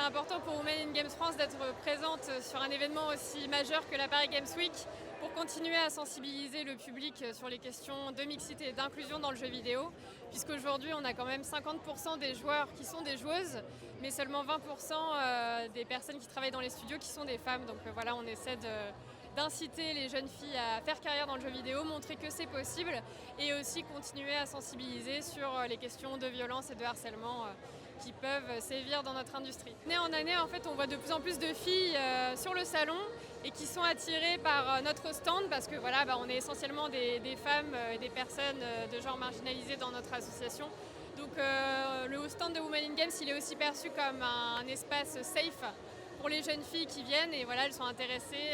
important pour Women in Games France d'être présente sur un événement aussi majeur que la Paris Games Week pour continuer à sensibiliser le public sur les questions de mixité et d'inclusion dans le jeu vidéo, puisqu'aujourd'hui on a quand même 50% des joueurs qui sont des joueuses, mais seulement 20% des personnes qui travaillent dans les studios qui sont des femmes. Donc voilà, on essaie d'inciter les jeunes filles à faire carrière dans le jeu vidéo, montrer que c'est possible et aussi continuer à sensibiliser sur les questions de violence et de harcèlement qui peuvent sévir dans notre industrie. D'année en année, en fait, on voit de plus en plus de filles sur le salon et qui sont attirées par notre stand parce que voilà, on est essentiellement des femmes et des personnes de genre marginalisées dans notre association. Donc le stand de Women in Games, il est aussi perçu comme un espace safe pour les jeunes filles qui viennent et voilà, elles sont intéressées,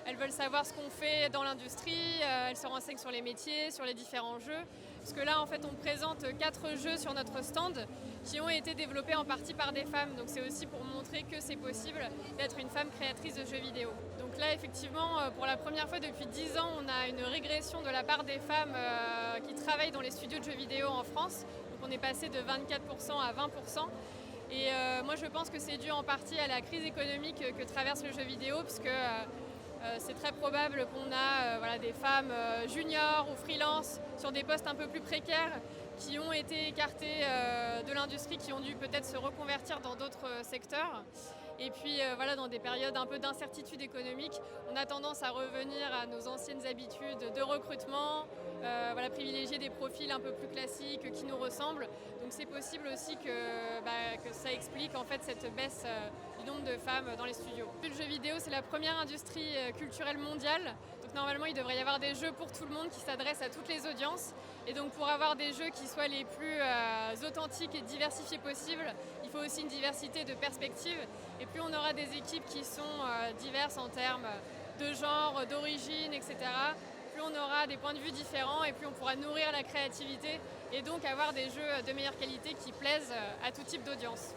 elles veulent savoir ce qu'on fait dans l'industrie, elles se renseignent sur les métiers, sur les différents jeux. Parce que là, en fait, on présente 4 jeux sur notre stand qui ont été développés en partie par des femmes. Donc c'est aussi pour montrer que c'est possible d'être une femme créatrice de jeux vidéo. Donc là, effectivement, pour la première fois depuis 10 ans, on a une régression de la part des femmes qui travaillent dans les studios de jeux vidéo en France. Donc on est passé de 24% à 20%. Et moi je pense que c'est dû en partie à la crise économique que traverse le jeu vidéo, parce que c'est très probable qu'on a des femmes juniors ou freelance sur des postes un peu plus précaires qui ont été écartées de l'industrie, qui ont dû peut-être se reconvertir dans d'autres secteurs. Et puis dans des périodes un peu d'incertitude économique, on a tendance à revenir à nos anciennes habitudes de recrutement, privilégier des profils un peu plus classiques qui nous ressemblent. Donc c'est possible aussi que ça explique en fait cette baisse du nombre de femmes dans les studios. Le jeu vidéo, c'est la première industrie culturelle mondiale. Donc normalement, il devrait y avoir des jeux pour tout le monde qui s'adressent à toutes les audiences. Et donc pour avoir des jeux qui soient les plus authentiques et diversifiés possibles, il faut aussi une diversité de perspectives. Et plus on aura des équipes qui sont diverses en termes de genre, d'origine, etc., plus on aura des points de vue différents et plus on pourra nourrir la créativité et donc avoir des jeux de meilleure qualité qui plaisent à tout type d'audience.